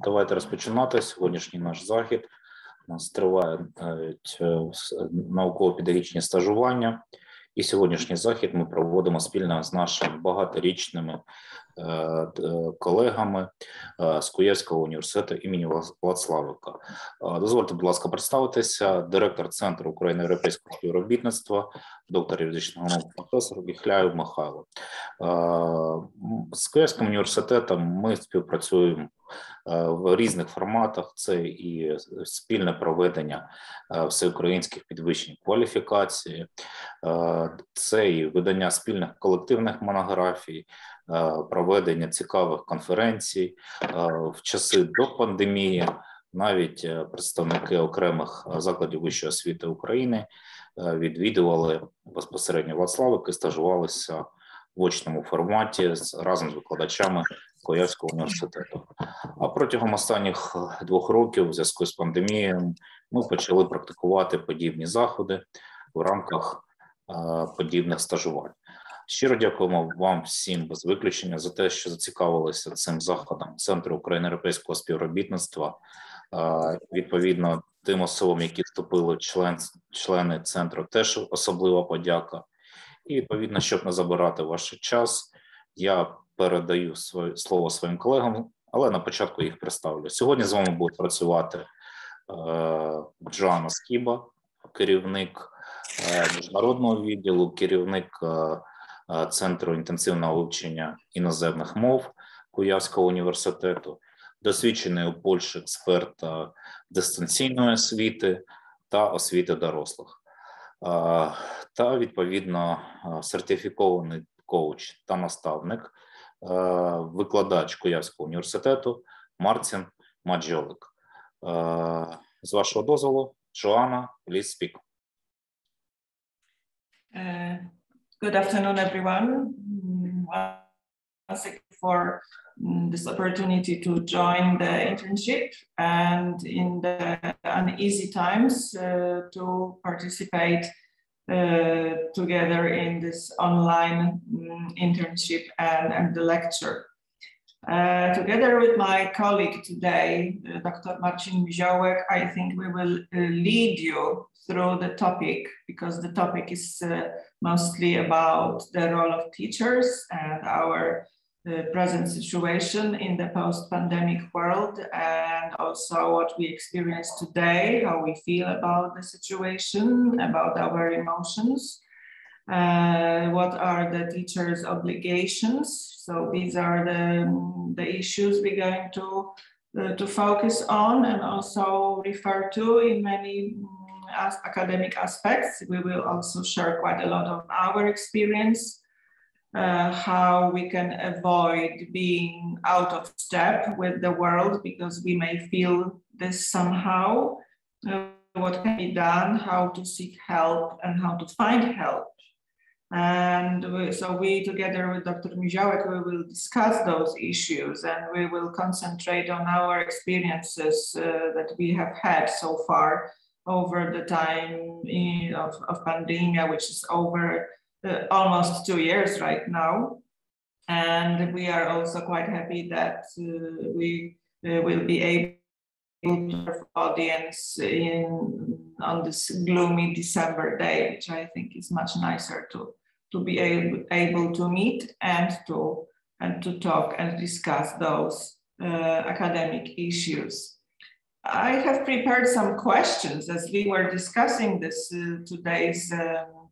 Давайте розпочинати сьогоднішній наш захід. У нас тривають науково-педагогічні стажування. І сьогоднішній захід ми проводимо спільно з нашими багаторічними колегами з Київського університету імені Вацлавика. Дозвольте, будь ласка, представитися. Директор Центру українсько-європейського співробітництва, доктор юридичних наук, професор Віхляєв Михайло. З Київським університетом ми співпрацюємо в різних форматах. Це і спільне проведення всеукраїнських підвищень кваліфікації, це і видання спільних колективних монографій, проведення цікавих конференцій. В часи до пандемії навіть представники окремих закладів вищої освіти України відвідували безпосередньо Вацлавик і стажувалися в очному форматі разом з викладачами Київського університету. А протягом останніх 2 років, у зв'язку з пандемією, ми почали практикувати подібні заходи в рамках подібних стажувань. Щиро дякуємо вам всім без виключення за те, що зацікавилися цим заходом Центру українсько-європейського співробітництва. Відповідно, тим особам, які вступили члени Центру, теж особлива подяка. І, відповідно, щоб не забирати ваш час, я передаю слово своїм колегам, але на початку їх представлю. Сьогодні з вами буде працювати Joanna Skiba, керівник міжнародного відділу, керівник Центру інтенсивного вивчення іноземних мов Київського університету, досвідчений у Польщі експерт дистанційної освіти та освіти дорослих. Та, відповідно, сертифікований коуч та наставник, викладач Київського університету Marcin Miziołek. З вашого дозволу, Joanna, please speak. Good afternoon, everyone. Once again for this opportunity to join the internship and in the uneasy times to participate together in this online internship and the lecture. Together with my colleague today, Dr. Marcin Miziołek, I think we will lead you through the topic, because the topic is mostly about the role of teachers and our present situation in the post-pandemic world, and also what we experience today, how we feel about the situation, about our emotions, what are the teachers' obligations. So these are the issues we're going to focus on and also refer to in many academic aspects. We will also share quite a lot of our experience, how we can avoid being out of step with the world, because we may feel this somehow, what can be done, how to seek help and how to find help. And so we, together with Dr. Miziołek, we will discuss those issues, and we will concentrate on our experiences that we have had so far over the time of pandemic, which is over almost 2 years right now. And we are also quite happy that we will be able to have audience on this gloomy December day, which I think is much nicer to be able to meet and to talk and discuss those academic issues. I have prepared some questions as we were discussing this today's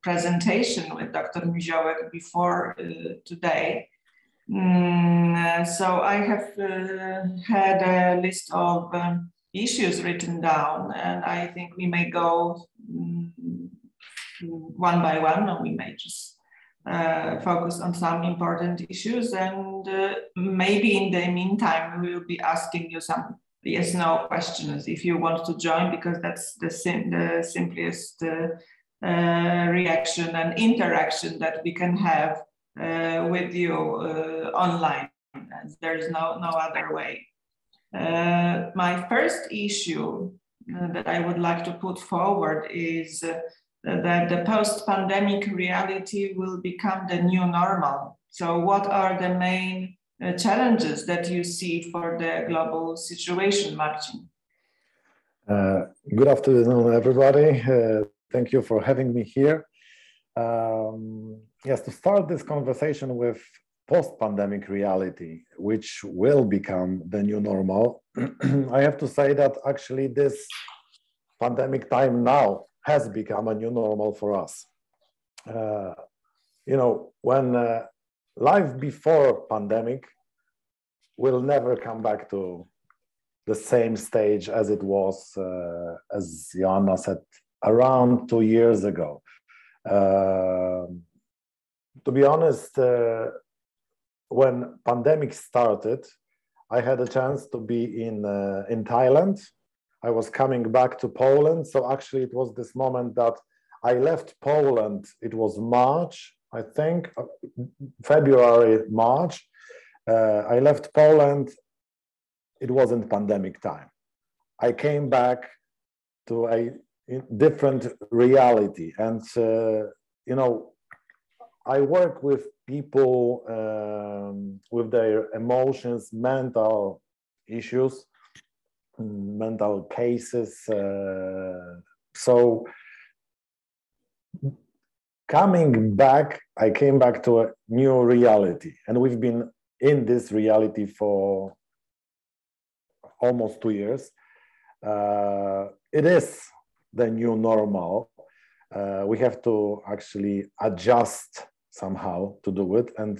presentation with Dr. Miziołek before today. So I have had a list of issues written down, and I think we may go one by one, or we may just focus on some important issues, and maybe in the meantime we will be asking you some yes/no questions if you want to join, because that's the simplest reaction and interaction that we can have with you online. There is no other way. My first issue that I would like to put forward is that the post-pandemic reality will become the new normal. So what are the main challenges that you see for the global situation, Marcin? Good afternoon, everybody. Thank you for having me here. Yes, to start this conversation with post-pandemic reality, which will become the new normal, I have to say that actually this pandemic time now has become a new normal for us. You know, when life before pandemic will never come back to the same stage as it was, as Joanna said, around 2 years ago. To be honest, when pandemic started, I had a chance to be in Thailand. I was coming back to Poland. So actually it was this moment that I left Poland. It was March, I think, February, March. I left Poland. It wasn't pandemic time. I came back to a different reality. And, you know, I work with people with their emotions, mental issues, mental cases. So coming back, I came back to a new reality. And we've been in this reality for almost 2 years. It is the new normal. We have to actually adjust somehow to do it. And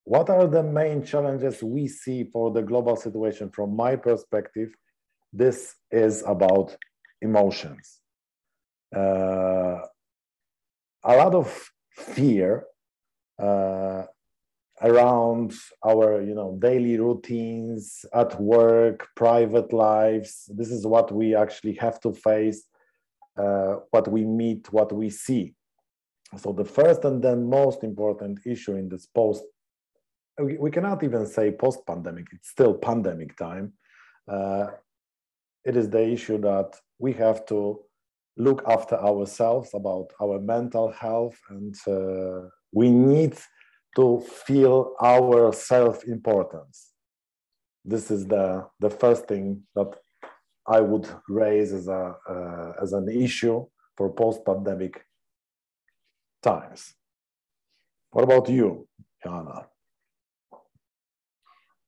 what are the main challenges we see for the global situation? From my perspective, this is about emotions. A lot of fear around our, you know, daily routines at work, private lives. This is what we actually have to face, what we meet, what we see. So the first and then most important issue in this we cannot even say post-pandemic, it's still pandemic time. It is the issue that we have to look after ourselves, about our mental health, and we need to feel our self-importance. This is the first thing that I would raise as an issue for post-pandemic times. What about you, Joanna?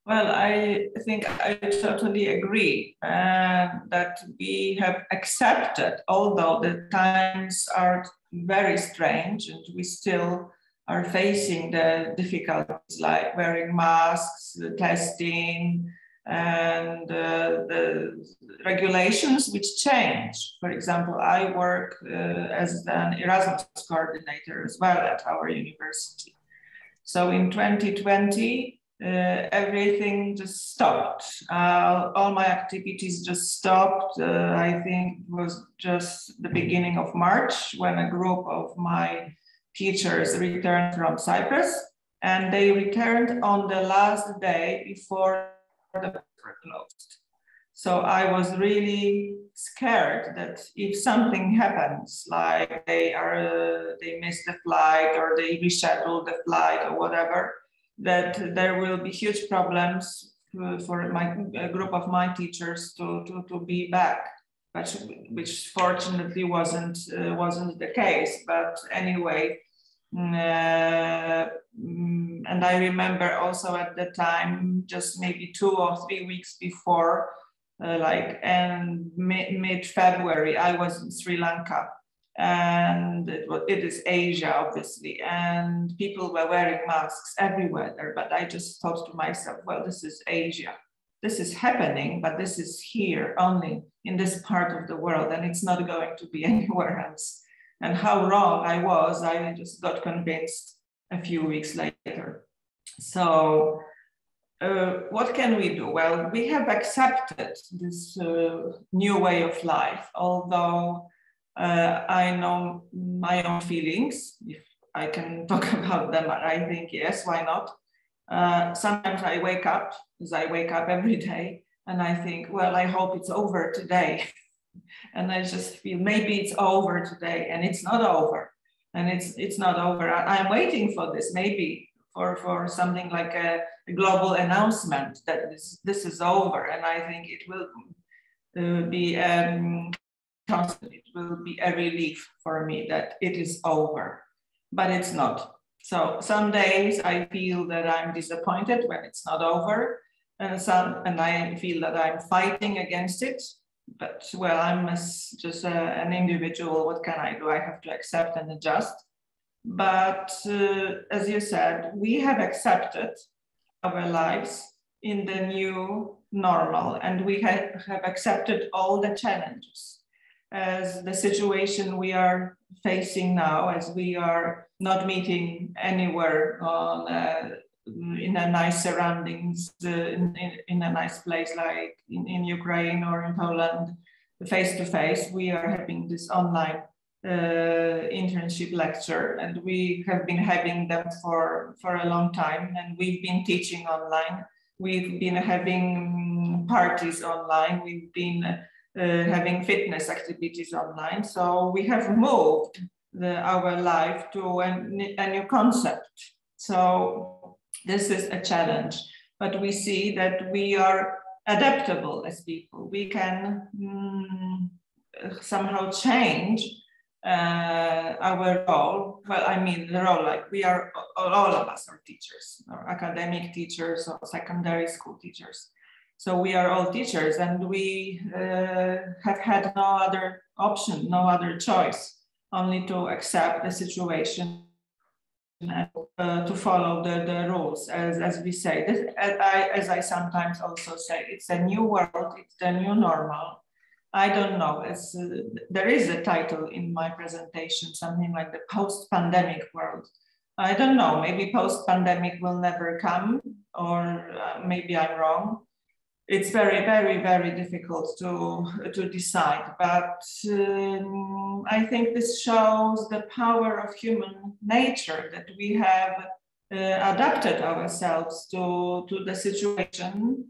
Well, I think I totally agree that we have accepted, although the times are very strange and we still are facing the difficulties like wearing masks, the testing, and the regulations which change. For example, I work as an Erasmus coordinator as well at our university. So in 2020, everything just stopped. All my activities just stopped. I think it was just the beginning of March when a group of my teachers returned from Cyprus, and they returned on the last day before the borders were closed. So I was really scared that if something happens, like they miss the flight or they reschedule the flight or whatever, that there will be huge problems for a group of my teachers to be back, which fortunately wasn't the case. But anyway, and I remember also at the time, just maybe 2 or 3 weeks before, mid-February, I was in Sri Lanka, and it is Asia, obviously, and people were wearing masks everywhere there. But I just thought to myself, well, this is Asia. This is happening, but this is here only in this part of the world, and it's not going to be anywhere else. And how wrong I was, I just got convinced a few weeks later. So what can we do? Well, we have accepted this new way of life, although I know my own feelings. If I can talk about them, I think yes, why not? Sometimes I wake up, as I wake up every day, and I think, well, I hope it's over today. And I just feel maybe it's over today, and it's not over. And it's not over. I'm waiting for this, maybe for something like a global announcement that this is over. And I think it will be a relief for me that it is over, but it's not. So some days I feel that I'm disappointed when it's not over, and I feel that I'm fighting against it. But well, I'm just an individual. What can I do? I have to accept and adjust. But as you said, we have accepted our lives in the new normal, and we have accepted all the challenges as the situation we are facing now, as we are not meeting anywhere in a nice surroundings, in a nice place like in Ukraine or in Poland, face to face. We are having this online internship lecture, and we have been having them for a long time, and we've been teaching online. We've been having parties online. We've been having fitness activities online. So we have moved our life to a new concept. So this is a challenge, but we see that we are adaptable as people. We can somehow change our role. Well, I mean the role, like we are, all of us are teachers, or academic teachers, or secondary school teachers. So we are all teachers, and we have had no other option, no other choice, only to accept the situation and to follow the rules, as we say. This, as I sometimes also say, it's a new world, it's the new normal. I don't know, there is a title in my presentation, something like the post-pandemic world. I don't know, maybe post-pandemic will never come, or maybe I'm wrong. It's very, very, very difficult to decide, but I think this shows the power of human nature, that we have adapted ourselves to the situation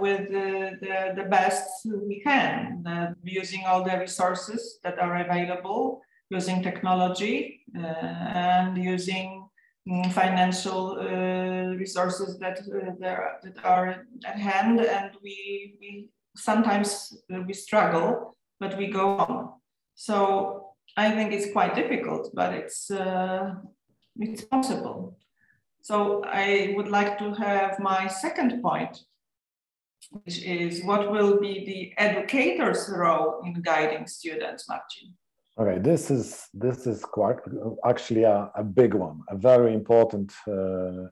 with the best we can, using all the resources that are available, using technology and using financial resources that are at hand, and we sometimes we struggle, but we go on. So I think it's quite difficult, but it's possible. So I would like to have my second point, which is what will be the educator's role in guiding students, Marcin? Okay, this is quite actually a big one, a very important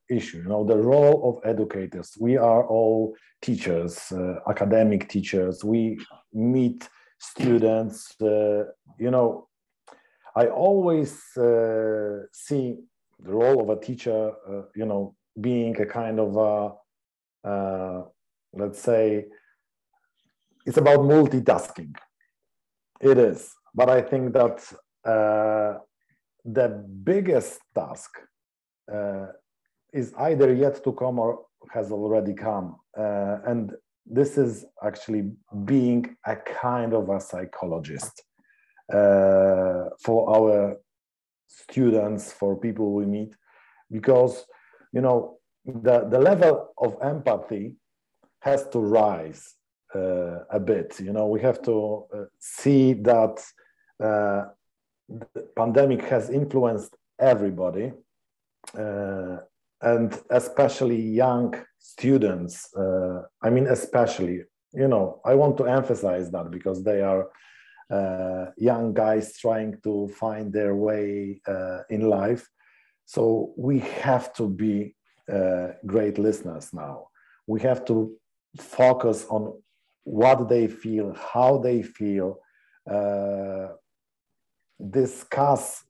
issue. You know, the role of educators. We are all teachers, academic teachers. We meet students. You know, I always see the role of a teacher, you know, being a kind of let's say, it's about multitasking. It is. But I think that the biggest task is either yet to come or has already come. And this is actually being a kind of a psychologist for our students, for people we meet, because, you know, the level of empathy has to rise a bit. You know, we have to see that the pandemic has influenced everybody, and especially young students. I mean, especially, you know, I want to emphasize that because they are young guys trying to find their way in life. So we have to be great listeners now. We have to focus on what they feel, how they feel, discuss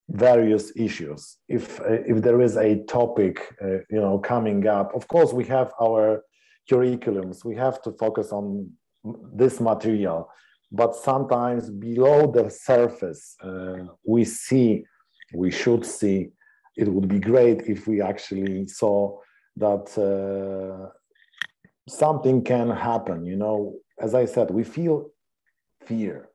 various issues. If there is a topic, you know, coming up, of course we have our curriculums. We have to focus on this material, but sometimes below the surface, we should see. It would be great if we actually saw that something can happen. You know, as I said, we feel fear.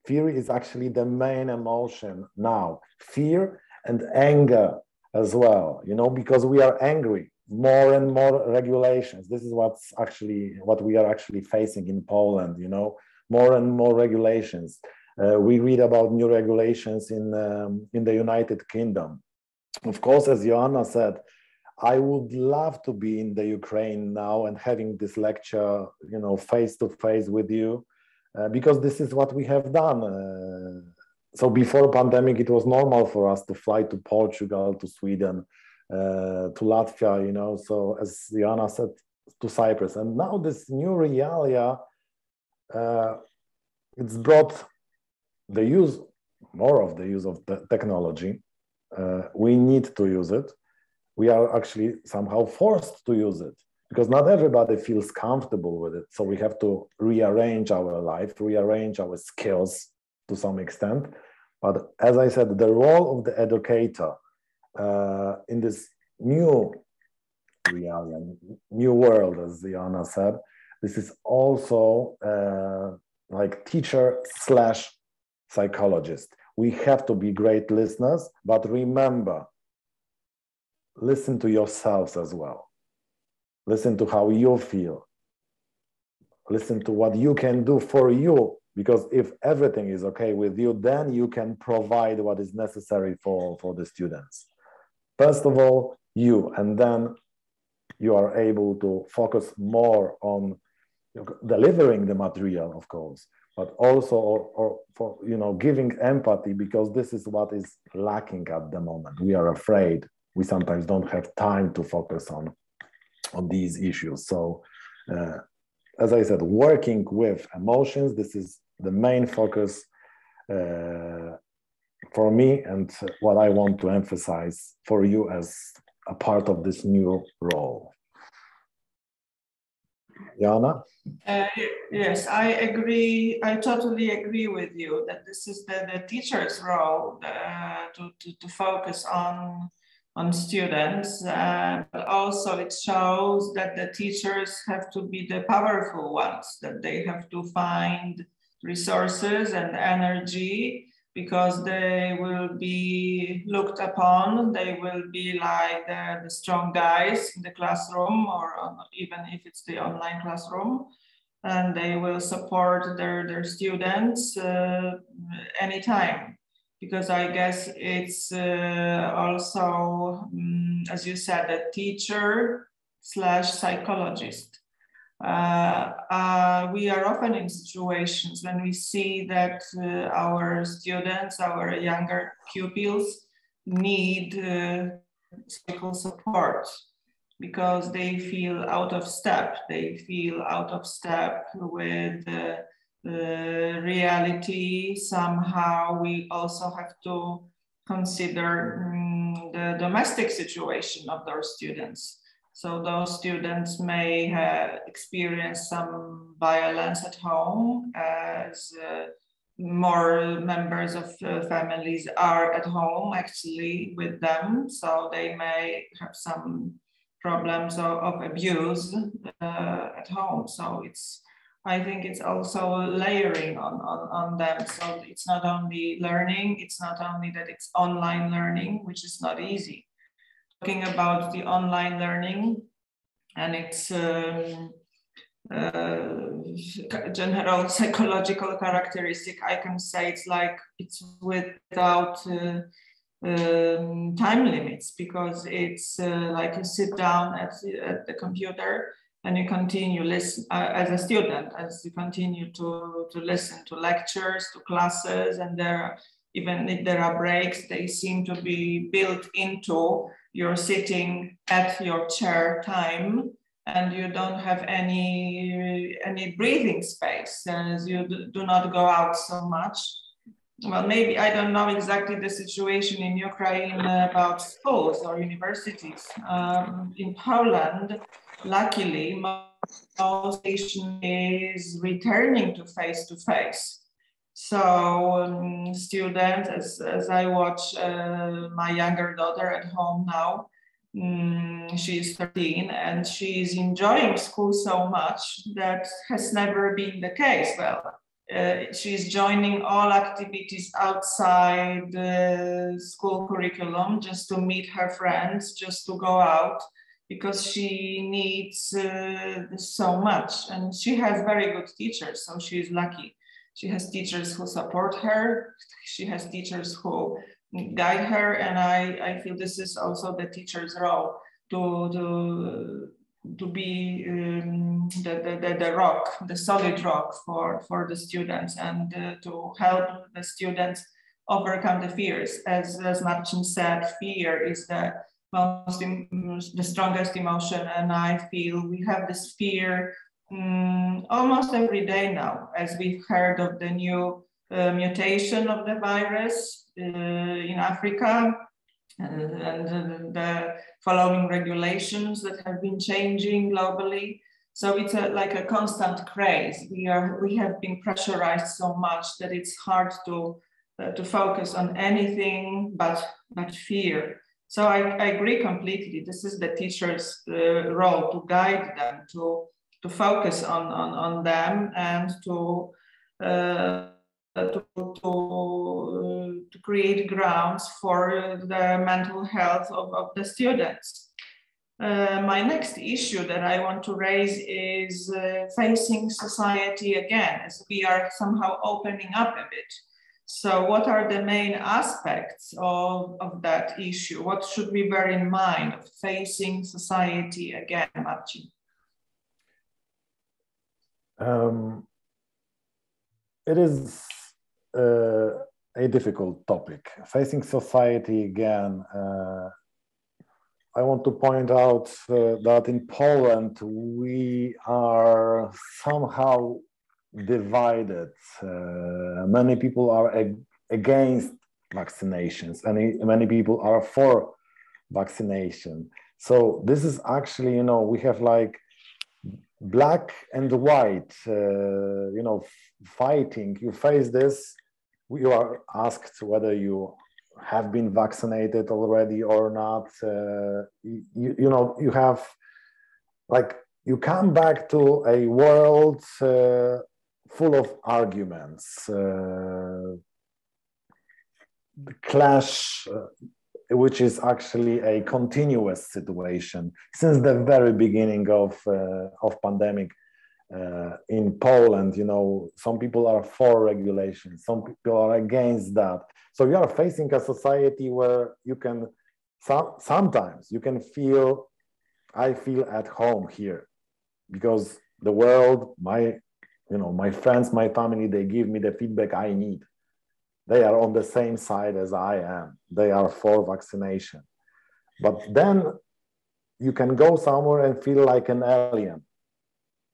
Fear is actually the main emotion now. Fear and anger as well, you know, because we are angry. More and more regulations. This is what we are actually facing in Poland, you know, more and more regulations. We read about new regulations in the United Kingdom. Of course, as Joanna said, I would love to be in the Ukraine now and having this lecture, you know, face to face with you, because this is what we have done. So before pandemic, it was normal for us to fly to Portugal, to Sweden, to Latvia, you know, so as Joanna said, to Cyprus. And now this new reality, it's brought more of the use of the technology. We need to use it. We are actually somehow forced to use it because not everybody feels comfortable with it. So we have to rearrange our life, rearrange our skills to some extent. But as I said, the role of the educator in this new reality, new world, as Joanna said, this is also like teacher/psychologist. We have to be great listeners, but remember, listen to yourselves as well. Listen to how you feel. Listen to what you can do for you, because if everything is okay with you, then you can provide what is necessary for the students. First of all, you, and then you are able to focus more on delivering the material, of course, but also for, you know, giving empathy, because this is what is lacking at the moment. We are afraid. We sometimes don't have time to focus on these issues. So, as I said, working with emotions, this is the main focus for me and what I want to emphasize for you as a part of this new role. Joanna? Yes, I agree. I totally agree with you that this is the teacher's role to focus on students, but also it shows that the teachers have to be the powerful ones, that they have to find resources and energy, because they will be looked upon. They will be like the strong guys in the classroom, or even if it's the online classroom, and they will support their students anytime. Because I guess it's also, as you said, a teacher/psychologist. We are often in situations when we see that our students, our younger pupils, need psychological support because they feel out of step. They feel out of step with reality. Somehow we also have to consider the domestic situation of those students. So those students may have experienced some violence at home, as more members of families are at home actually with them. So they may have some problems of abuse at home. So I think it's also layering on them. So it's not only learning, it's not only that it's online learning, which is not easy. Talking about the online learning and its general psychological characteristic, I can say it's without time limits, because it's like you sit down at the computer and you continue listen as a student, as you continue to listen to lectures, to classes, and even if there are breaks, they seem to be built into your sitting at your chair time, and you don't have any breathing space, as you do not go out so much. Well, maybe I don't know exactly the situation in Ukraine about schools or universities. In Poland, luckily, most education is returning to face-to-face. So students, as I watch my younger daughter at home now, she's 13 and she's enjoying school so much that has never been the case. Well, she's joining all activities outside the school curriculum just to meet her friends, just to go out, because she needs so much. And she has very good teachers, so she's lucky. She has teachers who support her. She has teachers who guide her. And I feel this is also the teacher's role to be the rock, the solid rock for the students, and to help the students overcome the fears. As Marcin said, fear is the strongest emotion, and I feel we have this fear almost every day now, as we've heard of the new mutation of the virus in Africa, and the following regulations that have been changing globally. So it's like a constant craze. We have been pressurized so much that it's hard to focus on anything but fear. So I agree completely. This is the teacher's role, to guide them, to focus on them, and to create grounds for the mental health of the students. My next issue that I want to raise is facing society again, as we are somehow opening up a bit. So what are the main aspects of that issue? What should we bear in mind of facing society again, Marcin? It is a difficult topic. Facing society again. I want to point out that in Poland we are somehow divided. Many people are against vaccinations, and many people are for vaccination. So this is actually, you know, we have like black and white, you know, fighting. You face this, you are asked whether you have been vaccinated already or not. You know, you have, like, you come back to a world full of arguments, the clash, which is actually a continuous situation since the very beginning of pandemic. In Poland, you know, some people are for regulations, some people are against that. So you are facing a society where you can, sometimes you can feel, I feel at home here, because the world, my friends, my family, they give me the feedback I need. They are on the same side as I am. They are for vaccination. But then you can go somewhere and feel like an alien,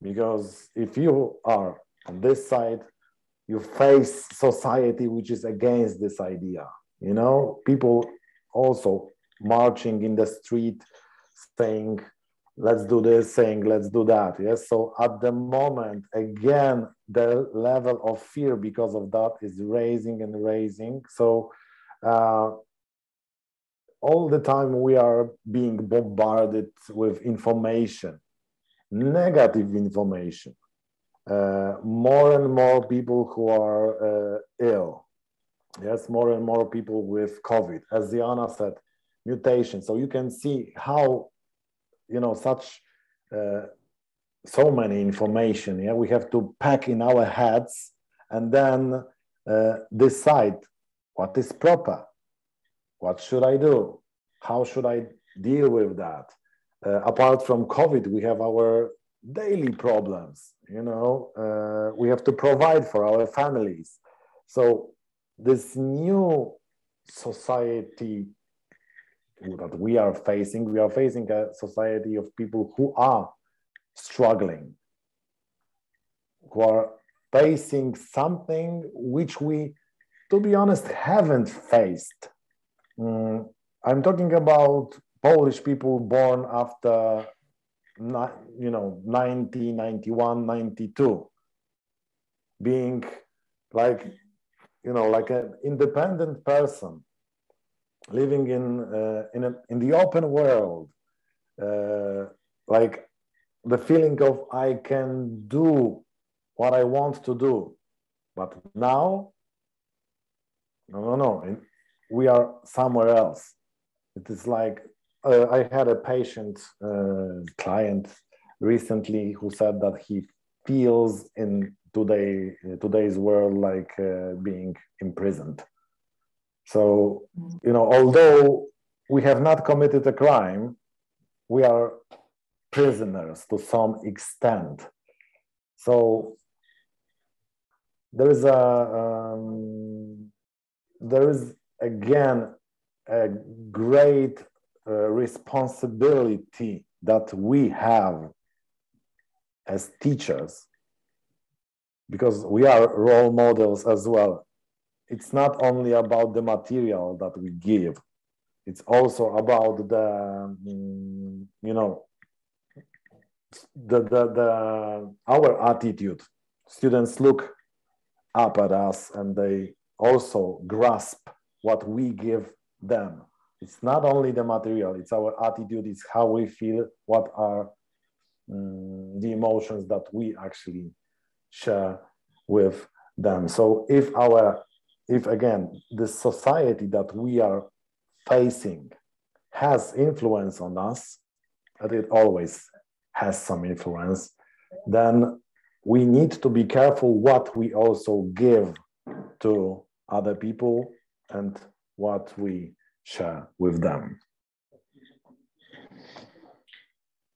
because if you are on this side, you face society which is against this idea. You know, people also marching in the street saying, let's do this, saying, let's do that. Yes. So at the moment, again, the level of fear because of that is raising and raising. So all the time we are being bombarded with information, negative information. More and more people who are ill. Yes, more and more people with COVID. As Joanna said, mutation. So you can see how, you know, such so many information. Yeah, we have to pack in our heads and then decide what is proper. What should I do? How should I deal with that? Apart from COVID, we have our daily problems. You know, we have to provide for our families. So this new society that we are facing a society of people who are struggling, who are facing something which we, to be honest, haven't faced. I'm talking about Polish people born after, you know, 90, 91, 92, being like, you know, like an independent person, living in the open world, like the feeling of I can do what I want to do. But now, no, we are somewhere else. It is like, I had a patient client recently who said that he feels in today's world like being imprisoned. So, although we have not committed a crime, we are prisoners to some extent. So there is again a great responsibility that we have as teachers, because we are role models as well. It's not only about the material that we give, it's also about our attitude. Students look up at us and they also grasp what we give them. It's not only the material, it's our attitude, it's how we feel, what are the emotions that we actually share with them. So if again, the society that we are facing has influence on us, and it always has some influence, then we need to be careful what we also give to other people and what we share with them.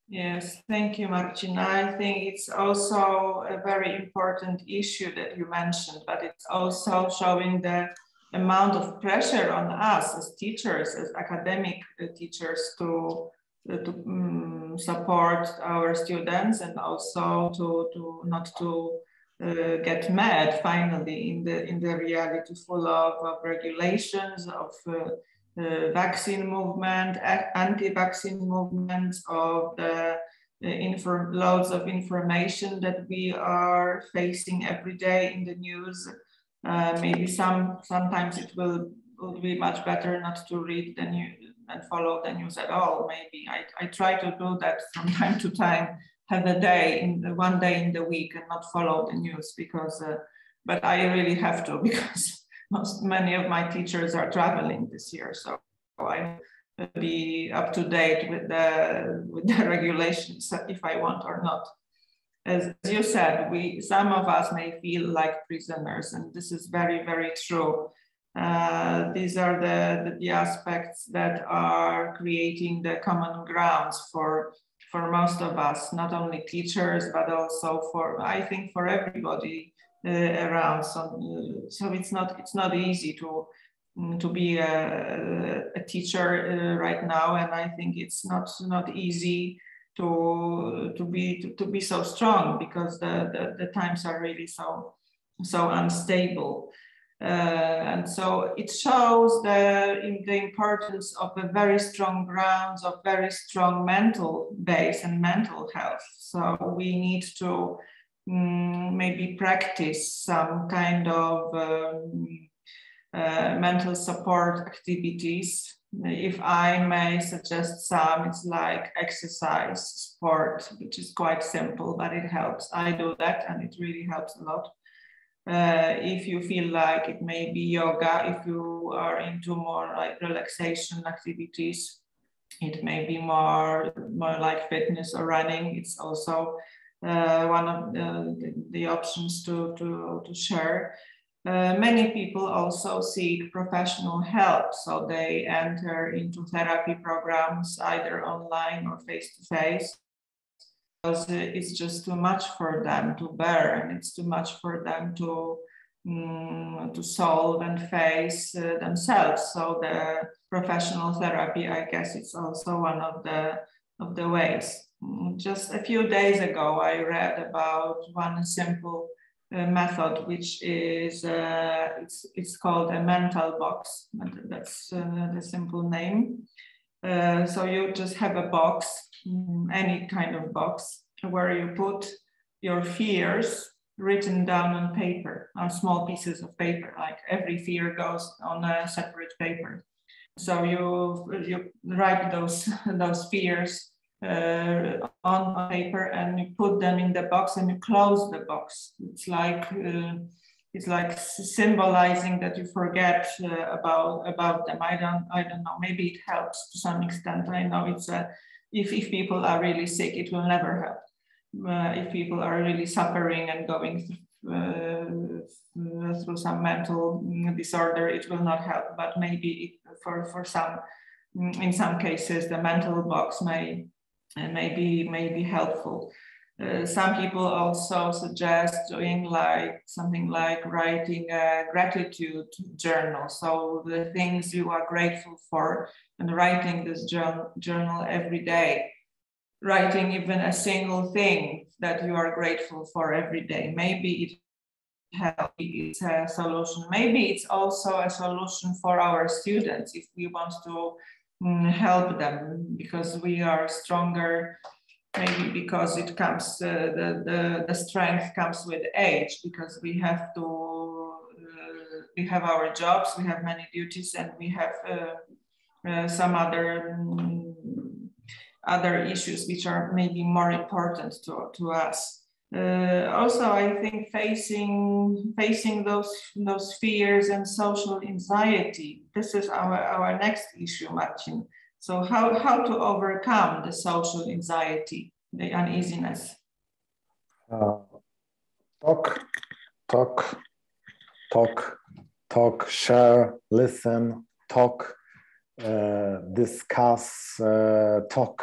Yes, thank you, Marcin. I think it's also a very important issue that you mentioned, but it's also showing the amount of pressure on us as teachers, as academic teachers, to support our students, and also to not to get mad finally in the reality full of regulations, of vaccine movement, anti-vaccine movements, of the loads of information that we are facing every day in the news. Maybe sometimes it will be much better not to read the news and follow the news at all. Maybe I try to do that from time to time, have a day one day in the week and not follow the news, because but I really have to, because many of my teachers are traveling this year, so I will be up to date with the regulations if I want or not. As you said, some of us may feel like prisoners, and this is very, very true. These are the aspects that are creating the common grounds for most of us, not only teachers, but also I think for everybody around. So it's not easy to be a teacher right now, and I think it's not easy to be so strong, because the times are really so unstable. And so it shows the importance of a very strong grounds, of very strong mental base and mental health. So we need to maybe practice some kind of mental support activities. If I may suggest some, it's like exercise, sport, which is quite simple, but it helps. I do that and it really helps a lot. If you feel like it may be yoga, if you are into more like relaxation activities, it may be more like fitness or running. It's also one of the options to share. Many people also seek professional help, so they enter into therapy programs, either online or face-to-face. Because it's just too much for them to bear, and it's too much for them to solve and face themselves. So the professional therapy, I guess, it's also one of the ways. Just a few days ago, I read about one simple method, which is it's called a mental box. That's the simple name. So you just have a box, any kind of box, where you put your fears written down on paper, on small pieces of paper. Like every fear goes on a separate paper. So you write those fears on paper, and you put them in the box, and you close the box. It's like it's like symbolizing that you forget about them. I don't know. Maybe it helps to some extent. I know it's if people are really sick, it will never help. If people are really suffering and going through some mental disorder, it will not help. But maybe for some, in some cases, the mental box may be helpful. Some people also suggest doing something like writing a gratitude journal. So the things you are grateful for, and writing this journal every day. Writing even a single thing that you are grateful for every day. Maybe it helps, it's a solution. Maybe it's also a solution for our students if we want to help them, because we are stronger. Maybe because it comes, the strength comes with age, because we have our jobs, we have many duties, and we have some other issues which are maybe more important to us. Also, I think facing those fears and social anxiety. This is our next issue, Marcin. So how to overcome the social anxiety, the uneasiness? Talk, share, listen, talk, discuss, talk,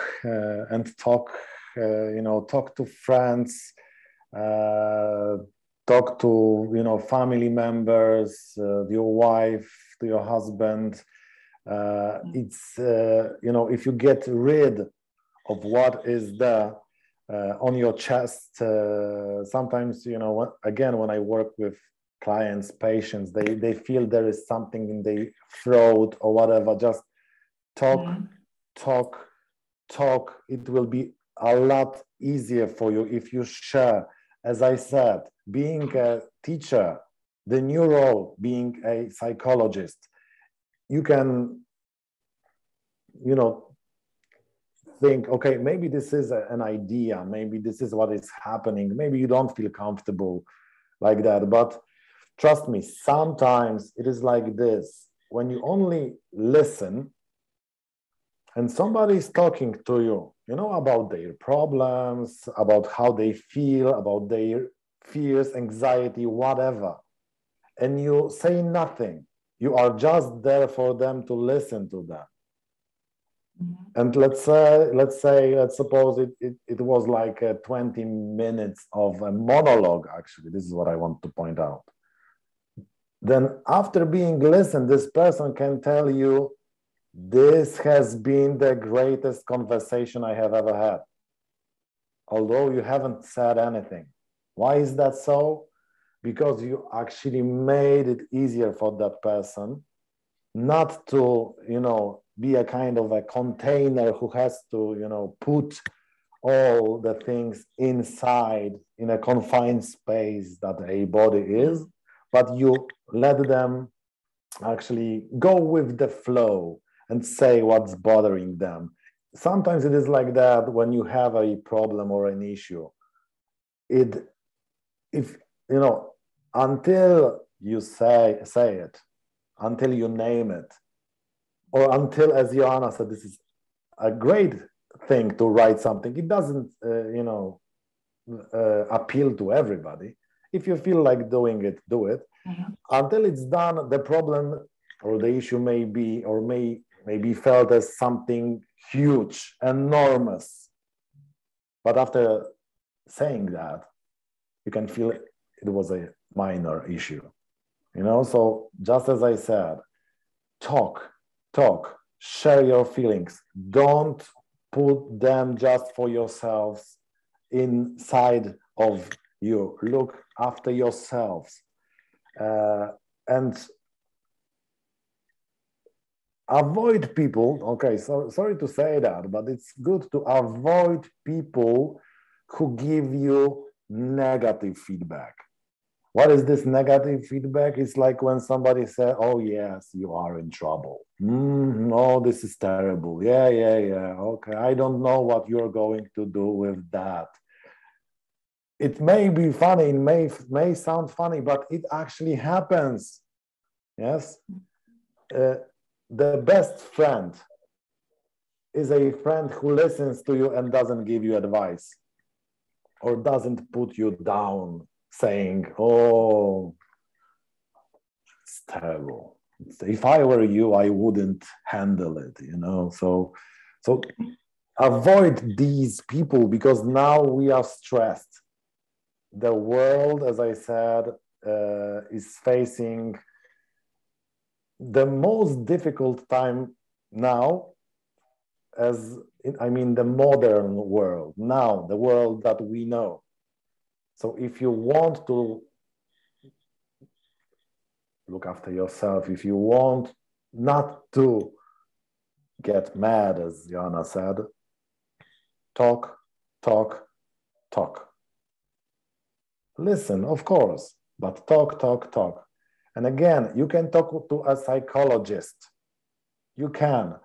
talk to friends, talk to, family members, your wife, to your husband. It's, if you get rid of what is there on your chest, sometimes, when I work with clients, patients, they feel there is something in their throat or whatever. Just talk. It will be a lot easier for you if you share. As I said, being a teacher, the new role, being a psychologist, you can, think, okay, maybe this is an idea, maybe this is what is happening, maybe you don't feel comfortable like that, but trust me, sometimes it is like this. When you only listen and somebody is talking to you, about their problems, about how they feel, about their fears, anxiety, whatever, and you say nothing, you are just there for them to listen to them. And let's suppose it was like 20 minutes of a monologue, actually. This is what I want to point out. Then after being listened, this person can tell you, this has been the greatest conversation I have ever had, although you haven't said anything. Why is that so? Because you actually made it easier for that person not to, be a kind of a container who has to, put all the things inside in a confined space that a body is, but you let them actually go with the flow and say what's bothering them. Sometimes it is like that when you have a problem or an issue. Until you say it, until you name it, or until, as Joanna said, this is a great thing to write something. It doesn't, appeal to everybody. If you feel like doing it, do it. Until it's done, the problem or the issue may be felt as something huge, enormous. But after saying that, you can feel it was a minor issue. So just as I said, talk, share your feelings. Don't put them just for yourselves inside of you. Look after yourselves. And avoid people, okay, so sorry to say that, but it's good to avoid people who give you negative feedback. What is this negative feedback? It's like when somebody says, oh yes, you are in trouble. No, this is terrible. Yeah. Okay, I don't know what you're going to do with that. it may be funny, it may sound funny, but it actually happens. Yes. The best friend is a friend who listens to you and doesn't give you advice or doesn't put you down saying, oh, it's terrible. If I were you, I wouldn't handle it, you know. So avoid these people, because now we are stressed. The world, as I said, is facing the most difficult time now, the modern world, now, the world that we know. So if you want to look after yourself, if you want not to get mad, as Joanna said, talk. Listen, of course, but talk. And again, you can talk to a psychologist. You can.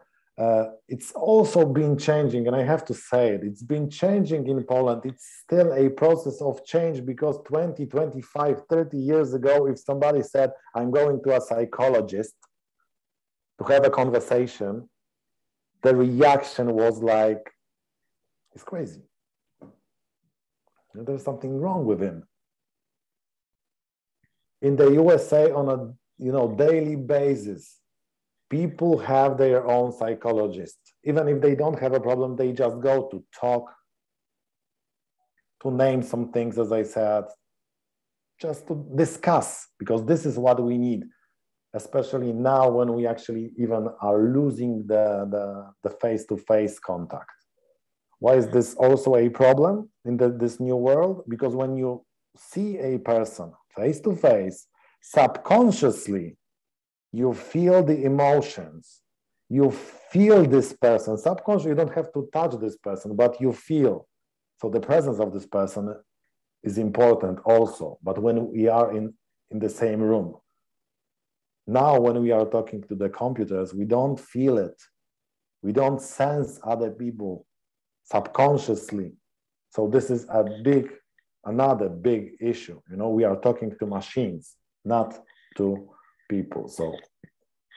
It's also been changing, and I have to say it, it's been changing in Poland. It's still a process of change, because 20, 25, 30 years ago, if somebody said, I'm going to a psychologist to have a conversation, the reaction was like, he's crazy. There's something wrong with him. In the USA, on a daily basis, people have their own psychologist. Even if they don't have a problem, they just go to talk, to name some things, as I said, just to discuss, because this is what we need, especially now when we actually even are losing the face-to-face contact. Why is this also a problem in this new world? Because when you see a person face-to-face, subconsciously, you feel the emotions, you feel this person. Subconsciously, you don't have to touch this person, but you feel. So the presence of this person is important also. But when we are in the same room, now when we are talking to the computers, we don't feel it. We don't sense other people subconsciously. So this is another big issue. We are talking to machines, not to people. So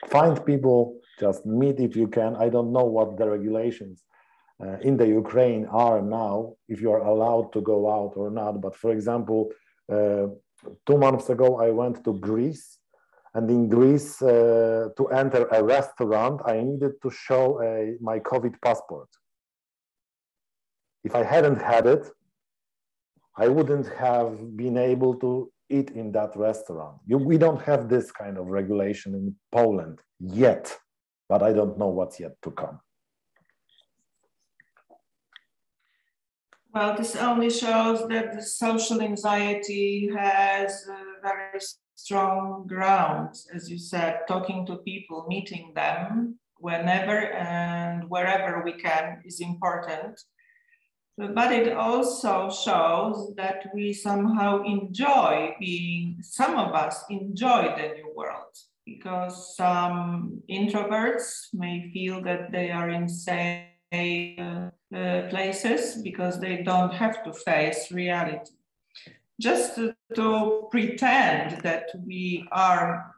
find people, just meet if you can. I don't know what the regulations in the Ukraine are now, if you are allowed to go out or not. But for example, 2 months ago, I went to Greece. And in Greece, to enter a restaurant, I needed to show my COVID passport. If I hadn't had it, I wouldn't have been able to eat in that restaurant. We don't have this kind of regulation in Poland yet, but I don't know what's yet to come. Well, this only shows that the social anxiety has very strong grounds, as you said, talking to people, meeting them whenever and wherever we can is important. But it also shows that we somehow some of us enjoy the new world, because some introverts may feel that they are in safe places because they don't have to face reality. Just to pretend that we are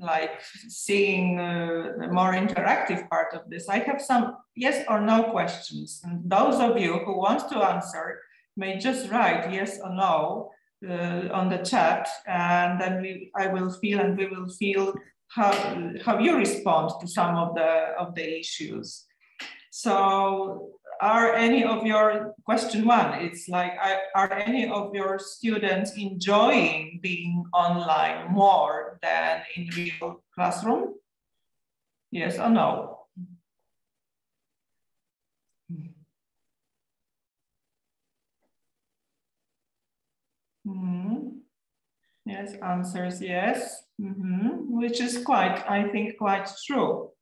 like seeing the more interactive part of this, I have some yes or no questions. And those of you who want to answer may just write yes or no on the chat, and then we will feel how you respond to some of the issues. So are any of your, question one, it's like, are any of your students enjoying being online more than in real classroom? Yes or no? Yes, answers yes, which is I think quite true.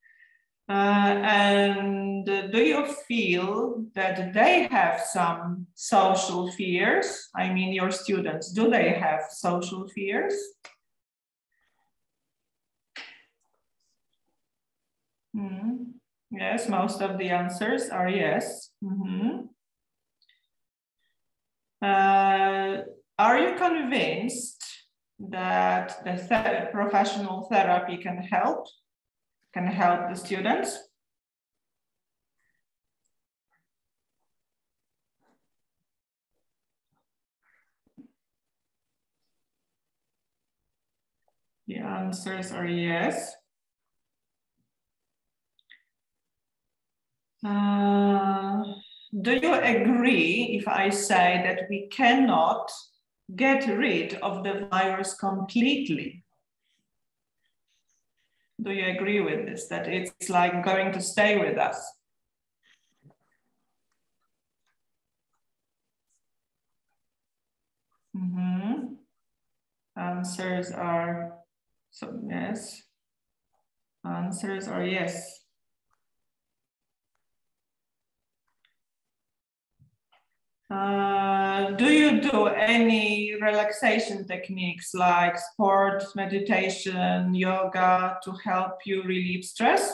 And do you feel that they have some social fears? I mean, your students, do they have social fears? Yes, most of the answers are yes. are you convinced that the professional therapy can help the students? The answers are yes. Do you agree if I say that we cannot get rid of the virus completely? Do you agree with this, that it's like going to stay with us? Answers are, so yes. Answers are yes. Do you do any relaxation techniques like sport, meditation, yoga to help you relieve stress?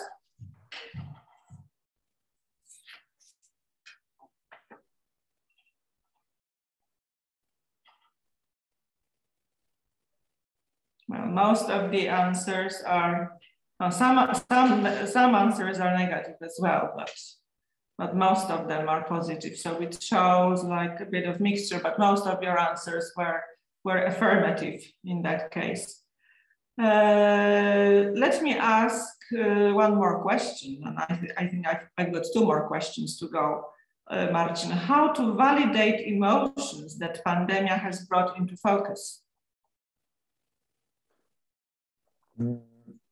Well, most of the answers are, some answers are negative as well, but most of them are positive. So it shows like a bit of mixture, but most of your answers were affirmative in that case. Let me ask one more question, and I think I've got two more questions to go. Marcin, how to validate emotions that pandemic has brought into focus?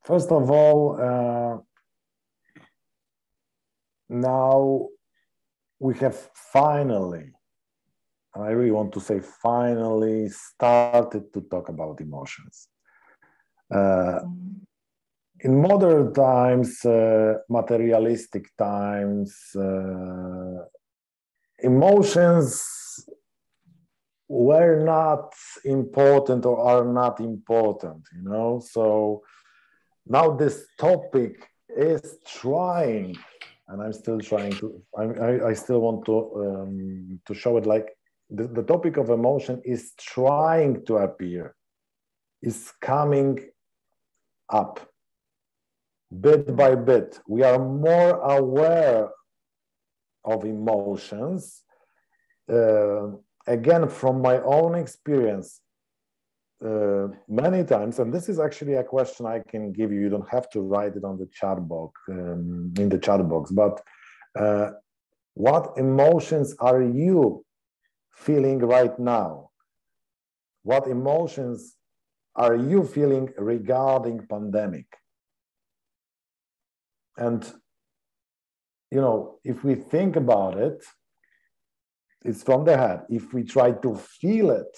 First of all, now we have finally, and I really want to say finally, started to talk about emotions. In modern times, materialistic times, emotions were not important or are not important, you know? So now this topic is trying, and I'm still trying to, I still want to show it, like the topic of emotion is trying to appear, is coming up bit by bit. We are more aware of emotions. Again, from my own experience, many times, and this is actually a question I can give you, you don't have to write it on the chat box, in the chat box, but what emotions are you feeling right now? What emotions are you feeling regarding pandemic? And, you know, if we think about it, it's from the head. If we try to feel it,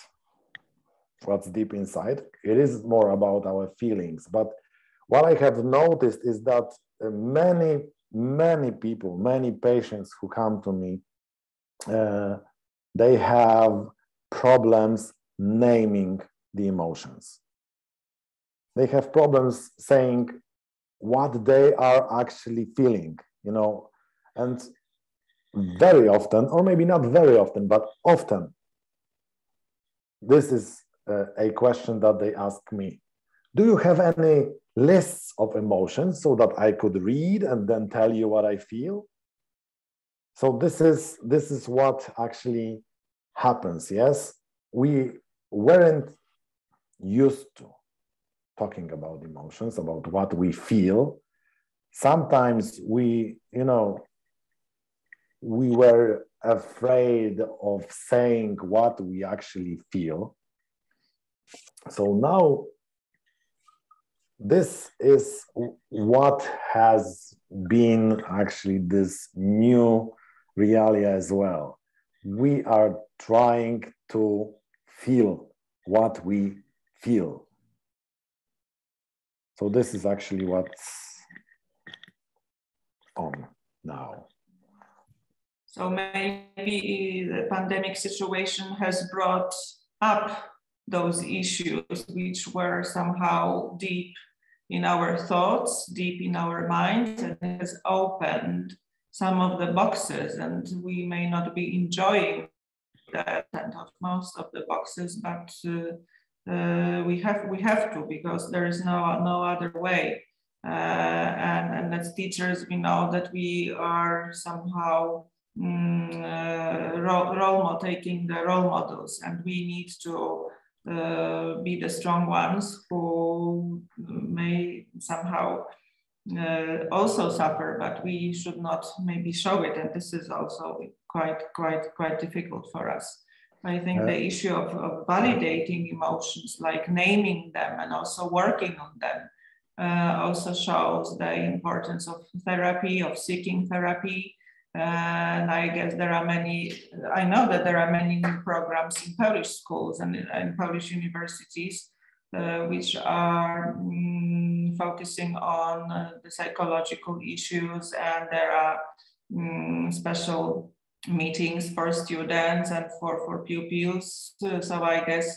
what's deep inside, it is more about our feelings. But what I have noticed is that many people, many patients who come to me, they have problems naming the emotions. They have problems saying what they are actually feeling, you know, and very often, or maybe not very often, but often, this is a question that they ask me. Do you have any lists of emotions so that I could read and then tell you what I feel? So this is what actually happens, yes? We weren't used to talking about emotions, about what we feel. Sometimes we, you know, we were afraid of saying what we actually feel. So now, this is what has been actually this new reality as well. We are trying to feel what we feel. So this is actually what's on now. So maybe the pandemic situation has brought up those issues which were somehow deep in our thoughts, deep in our minds, and has opened some of the boxes, and we may not be enjoying the content of most of the boxes, but we have to, because there is no other way. And as teachers, we know that we are somehow taking the role models, and we need to be the strong ones who may somehow also suffer, but we should not maybe show it, and this is also quite difficult for us. I think the issue of validating emotions, like naming them and also working on them, also shows the importance of therapy, of seeking therapy. And I guess I know that there are many new programs in Polish schools and in Polish universities which are focusing on the psychological issues, and there are special meetings for students and for pupils. So I guess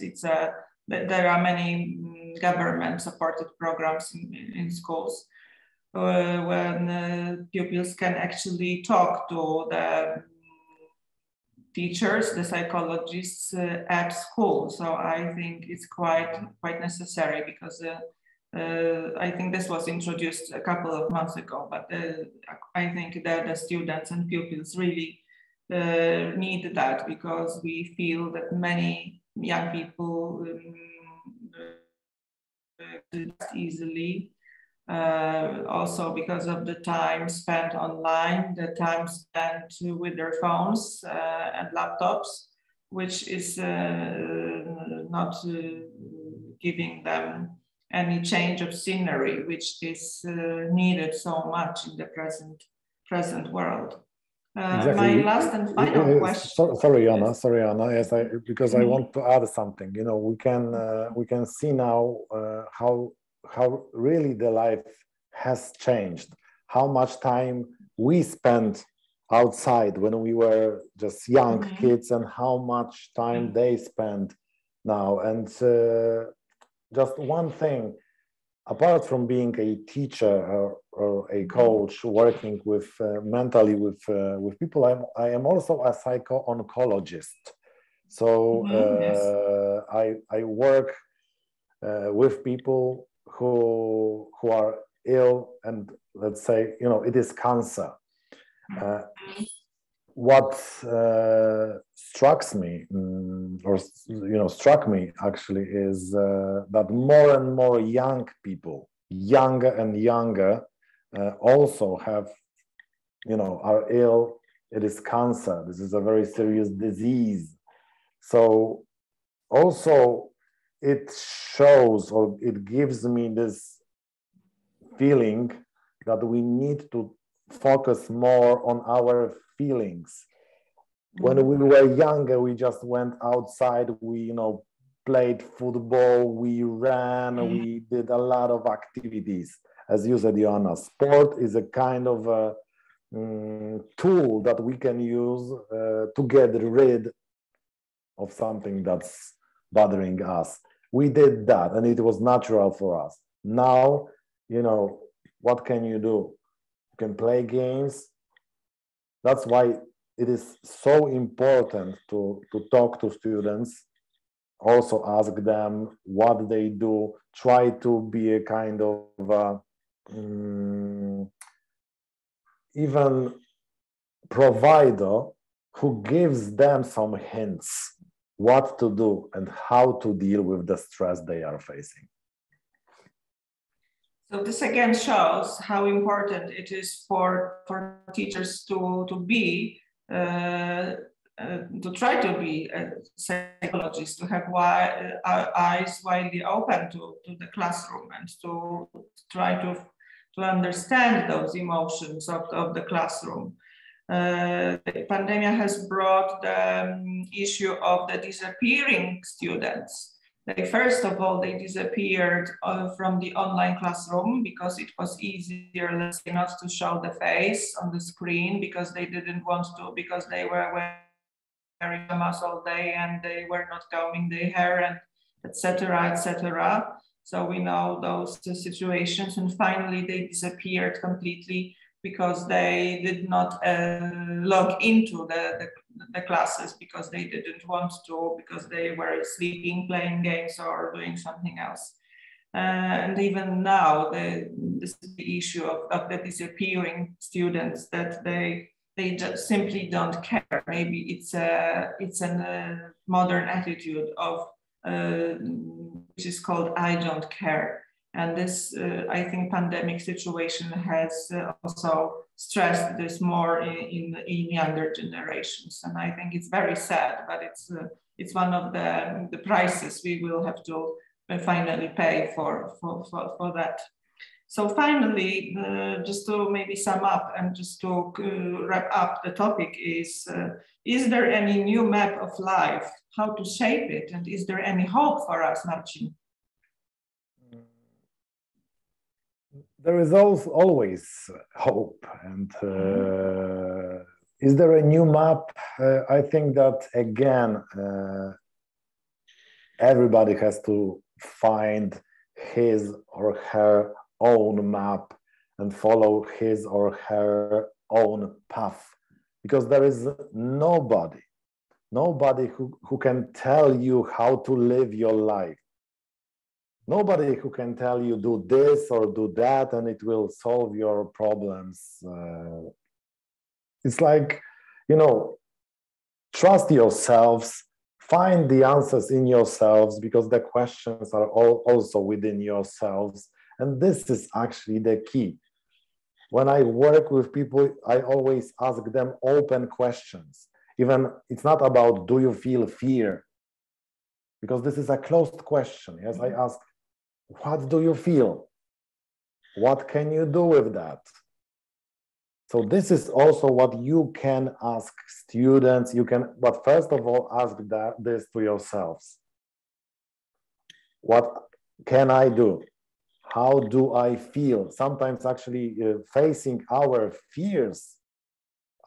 there are many government-supported programs in schools when pupils can actually talk to the teachers, the psychologists at school. So I think it's quite necessary, because I think this was introduced a couple of months ago, but I think that the students and pupils really need that, because we feel that many young people easily, also because of the time spent online, the time spent with their phones and laptops, which is not giving them any change of scenery, which is needed so much in the present world. Exactly. My last and final question. Sorry, Anna. Yes, because I want to add something. You know, we can see now how really the life has changed. How much time we spent outside when we were just young kids, and how much time they spend now. And just one thing. Apart from being a teacher or a coach working with mentally with people, I am also a psycho-oncologist. So I work with people who are ill, and let's say, you know, it is cancer. What struck me actually, is that more and more young people, younger and younger, also have, you know, are ill. It is cancer. This is a very serious disease. So also it shows, or it gives me this feeling that we need to focus more on our feelings. When we were younger, we just went outside, we, you know, played football, we ran, we did a lot of activities. As you said, Joanna, sport is a kind of a tool that we can use to get rid of something that's bothering us. We did that, and it was natural for us. Now, you know, what can you do? You can play games. That's why it is so important to talk to students, also ask them what they do, try to be a kind of even provider who gives them some hints what to do and how to deal with the stress they are facing. So this again shows how important it is for teachers to try to be a psychologist, to have eyes widely open to the classroom, and to try to understand those emotions of the classroom. The pandemic has brought the issue of the disappearing students. First of all, they disappeared from the online classroom because it was easier, let's say, not to show the face on the screen, because they didn't want to, because they were wearing a mask all day and they were not combing their hair, and etc., etc. So we know those situations, and finally they disappeared completely because they did not log into the classes because they didn't want to, because they were sleeping, playing games, or doing something else. And even now, this is the issue of the disappearing students, that they just simply don't care. Maybe it's a modern attitude of which is called "I don't care." And this, I think, pandemic situation has also stressed this more in younger generations. And I think it's very sad, but it's one of the prices we will have to finally pay for that. So finally, just to maybe sum up and just to wrap up the topic is there any new map of life, how to shape it? And is there any hope for us, Marcin? There is always hope. And is there a new map? I think that, again, everybody has to find his or her own map and follow his or her own path, because there is nobody who can tell you how to live your life. Nobody who can tell you do this or do that and it will solve your problems. It's like, trust yourselves, find the answers in yourselves, because the questions are also within yourselves. And this is actually the key. When I work with people, I always ask them open questions. Even it's not about, do you feel fear? Because this is a closed question. Yes, I ask, what do you feel? What can you do with that? So this is also what you can ask students. But first of all, ask this to yourselves. What can I do? How do I feel? Sometimes actually facing our fears,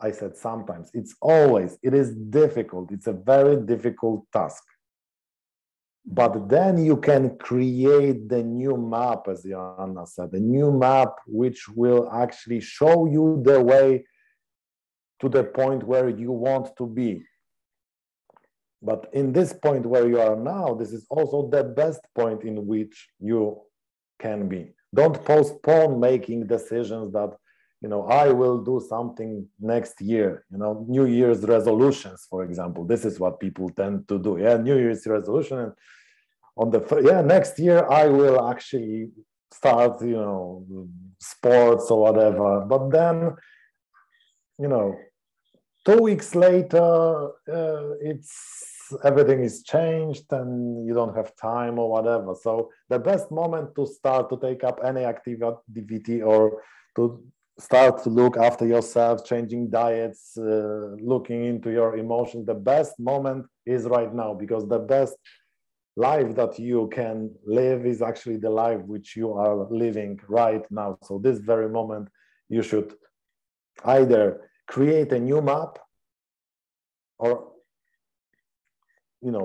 I said sometimes, it is difficult. It's a very difficult task. But then you can create the new map, as Joanna said, the new map which will actually show you the way to the point where you want to be. But in this point where you are now, this is also the best point in which you can be. Don't postpone making decisions that, I will do something next year, New Year's resolutions, for example. This is what people tend to do. Yeah, New Year's resolution. And next year I will actually start, sports or whatever. But then, 2 weeks later, everything is changed and you don't have time or whatever. So the best moment to start to take up any activity or to start to look after yourself, changing diets, looking into your emotions, the best moment is right now, because the best life that you can live is actually the life which you are living right now. So this very moment, you should either create a new map or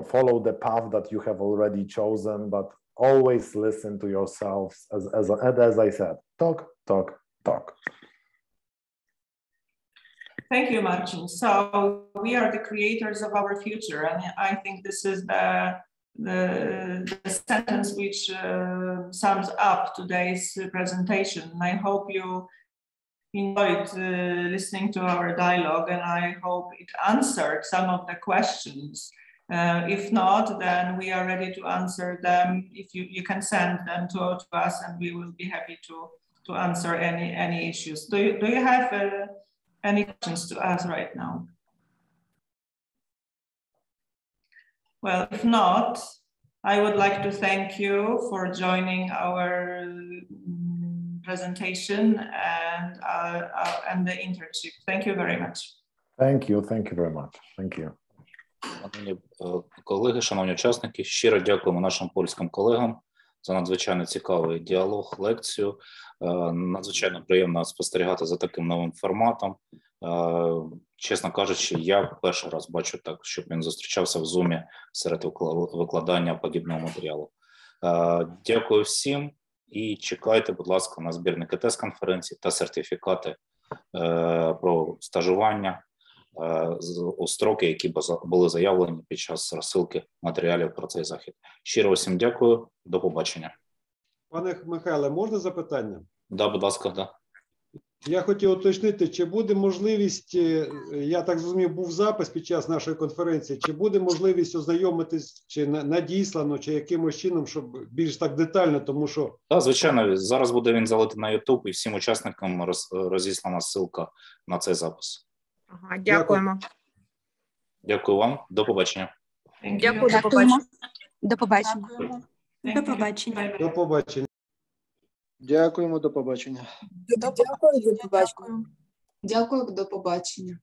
follow the path that you have already chosen, but always listen to yourselves. As I said, talk. Thank you, Marcin. So we are the creators of our future, and I think this is the sentence which sums up today's presentation. I hope you enjoyed listening to our dialogue, and I hope it answered some of the questions. If not, then we are ready to answer them. If you can send them to us, and we will be happy to answer any issues. Do you have any questions to ask right now? Well, if not, I would like to thank you for joining our presentation and the internship. Thank you very much. Thank you very much. Thank you. Шановні колеги, шановні учасники, щиро дякуємо нашим польським колегам за надзвичайно цікавий діалог, лекцію. Надзвичайно приємно спостерігати за таким новим форматом. Чесно кажучи, я перший раз бачу так, щоб він зустрічався в Zoom серед викладання подібного матеріалу. Дякую всім і чекайте, будь ласка, на збірники тест-конференції та сертифікати про стажування у строки, які були заявлені під час розсилки матеріалів про цей захід. Щиро всім дякую, до побачення. Пане Михайле, можна запитання? Да, будь ласка, да. Я хотів уточнити, чи буде можливість, я так зрозумів, був запис під час нашої конференції, чи буде можливість ознайомитись, чи надіслано, чи якимось чином, щоб більш так детально, тому що... Так, звичайно, зараз буде він залитий на YouTube, і всім учасникам розіслана ссылка на цей запис. Ага, дякуємо. Дякую вам, до побачення. Дякую, до побачення. До побачення. До побачення. До побачення. Дякуємо, до побачення. Дякую, до побачення. Дякую, до побачення.